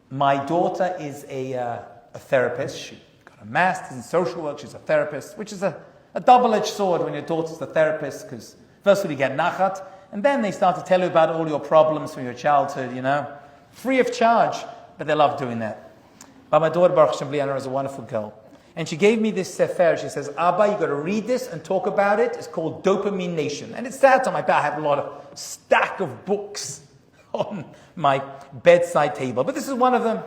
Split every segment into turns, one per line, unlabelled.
My daughter is a therapist. She got a master's in social work. She's a therapist, which is a double-edged sword when your daughter's a therapist, because first you get nachat, and then they start to tell you about all your problems from your childhood, free of charge, but they love doing that. But my daughter, Baruch Hashem, Liana, is a wonderful girl. And she gave me this sefer. She says, Abba, you got to read this and talk about it. It's called Dopamine Nation. And it sat on my bed. I have a lot of stack of books on my bedside table. But this is one of them.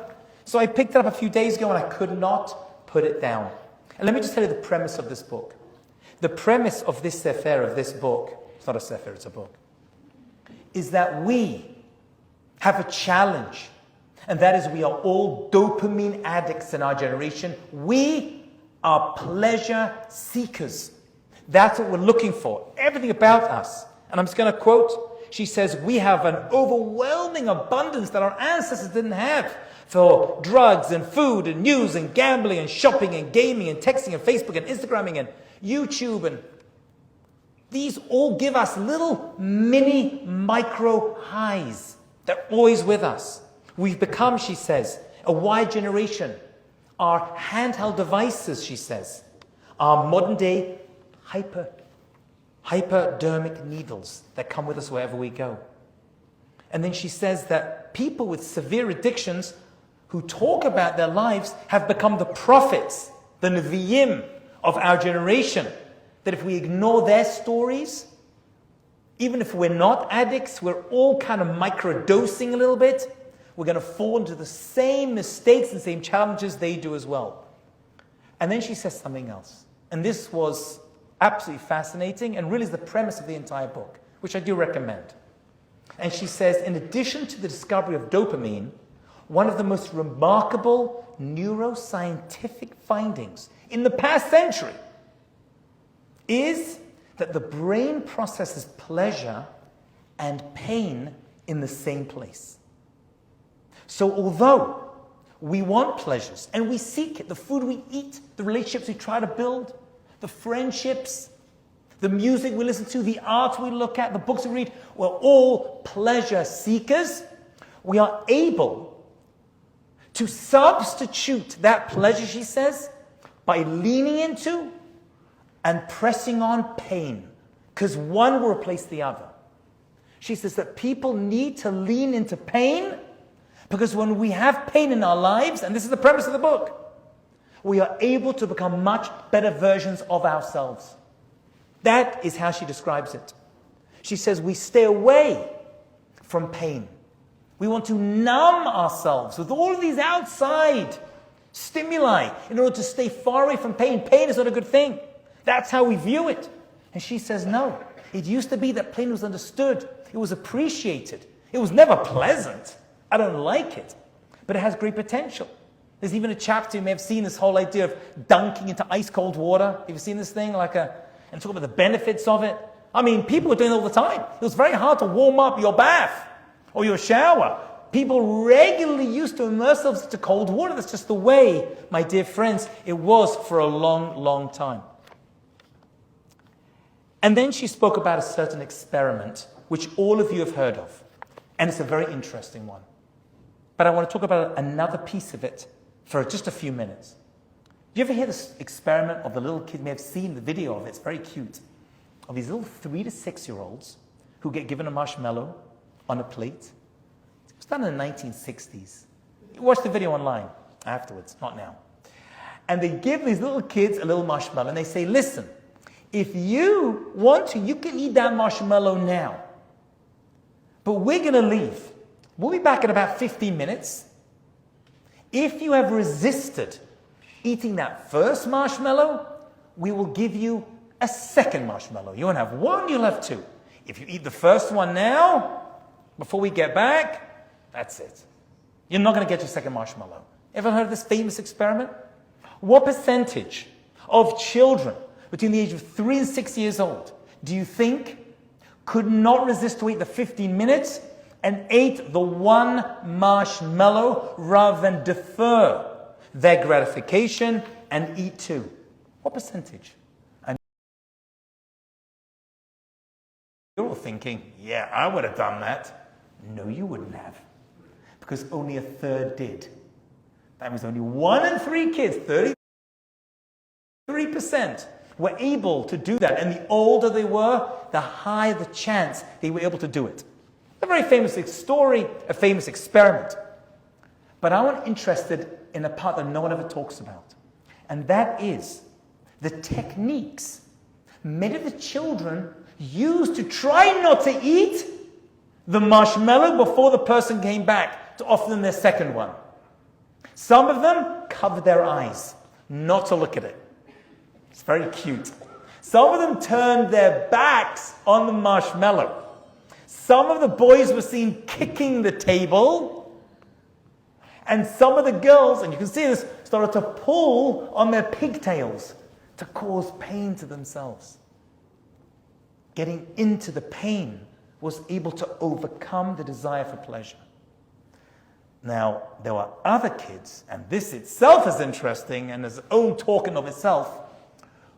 So I picked it up a few days ago and I could not put it down. And let me just tell you the premise of this book. The premise of this sefer, of this book, it's not a sefer, it's a book, is that we have a challenge. And that is, we are all dopamine addicts in our generation. We are pleasure seekers. That's what we're looking for. Everything about us. And I'm just going to quote. She says, we have an overwhelming abundance that our ancestors didn't have for drugs and food and news and gambling and shopping and gaming and texting and Facebook and Instagramming and YouTube. And these all give us little mini micro highs. They're always with us. We've become, she says, a wide generation. Our handheld devices, she says, are modern day hypodermic needles that come with us wherever we go. And then she says that people with severe addictions who talk about their lives have become the prophets, the Nevi'im of our generation. That if we ignore their stories, even if we're not addicts, we're all kind of microdosing a little bit, we're going to fall into the same mistakes and same challenges they do as well. And then she says something else. And this was absolutely fascinating and really is the premise of the entire book, which I do recommend. And she says, in addition to the discovery of dopamine, one of the most remarkable neuroscientific findings in the past century is that the brain processes pleasure and pain in the same place. So although we want pleasures and we seek it, the food we eat, the relationships we try to build, the friendships, the music we listen to, the art we look at, the books we read, we're all pleasure seekers. We are able to substitute that pleasure, she says, by leaning into and pressing on pain, because one will replace the other. She says that people need to lean into pain, because when we have pain in our lives, and this is the premise of the book, we are able to become much better versions of ourselves. That is how she describes it. She says we stay away from pain. We want to numb ourselves with all of these outside stimuli in order to stay far away from pain. Pain is not a good thing. That's how we view it. And she says, no. It used to be that pain was understood. It was appreciated. It was never pleasant. I don't like it. But it has great potential. There's even a chapter, you may have seen this whole idea of dunking into ice cold water. Have you seen this thing? And talk about the benefits of it. I mean, people are doing it all the time. It was very hard to warm up your bath or your shower. People regularly used to immerse themselves into cold water. That's just the way, my dear friends, it was for a long, long time. And then she spoke about a certain experiment, which all of you have heard of. And it's a very interesting one. But I want to talk about another piece of it for just a few minutes. Do you ever hear this experiment of the little kid? You may have seen the video of it. It's very cute. Of these little 3 to 6-year-olds who get given a marshmallow on a plate. It was done in the 1960s. You watch the video online afterwards, not now. And they give these little kids a little marshmallow and they say, listen, if you want to, you can eat that marshmallow now. But we're going to leave. We'll be back in about 15 minutes. If you have resisted eating that first marshmallow, we will give you a second marshmallow. You won't have one, you'll have two. If you eat the first one now, before we get back, that's it. You're not going to get your second marshmallow. Ever heard of this famous experiment? What percentage of children between the age of 3 and 6 years old do you think could not resist to wait the 15 minutes and ate the one marshmallow rather than defer their gratification and eat two? What percentage? And you're all thinking, yeah, I would have done that. No, you wouldn't have. because only a third did. That means only 1 in 3 kids, 33%, were able to do that. And the older they were, the higher the chance they were able to do it. A very famous story, a famous experiment. But I'm interested in a part that no one ever talks about. And that is the techniques many of the children used to try not to eat the marshmallow before the person came back to offer them their second one. Some of them covered their eyes not to look at it. It's very cute. Some of them turned their backs on the marshmallow. Some of the boys were seen kicking the table. And some of the girls, and you can see this, started to pull on their pigtails to cause pain to themselves. Getting into the pain was able to overcome the desire for pleasure. Now, there were other kids, and this itself is interesting and is its own talk in of itself,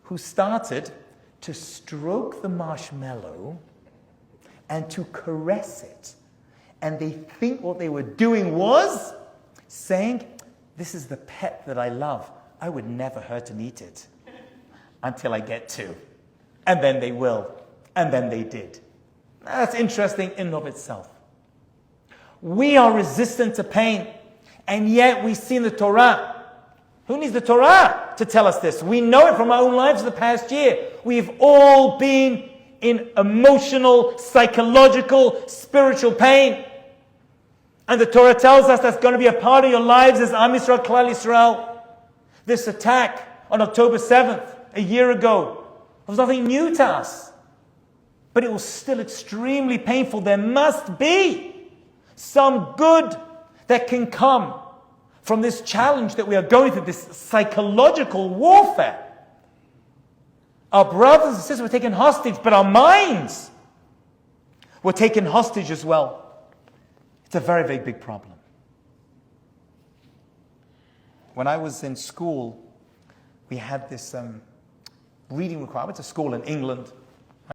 who started to stroke the marshmallow and to caress it. And they think what they were doing was saying, this is the pet that I love. I would never hurt and eat it until I get to. And then they will. And then they did. That's interesting in and of itself. We are resistant to pain, and yet we see in the Torah. Who needs the Torah to tell us this? We know it from our own lives of the past year. We've all been in emotional, psychological, spiritual pain. And the Torah tells us that's going to be a part of your lives as Am Yisrael, Klal Yisrael. This attack on October 7th, a year ago, was nothing new to us. But it was still extremely painful. There must be some good that can come from this challenge that we are going through, this psychological warfare. Our brothers and sisters were taken hostage, but our minds were taken hostage as well. It's a very, very big problem. When I was in school, we had this reading requirement. I went to school in England.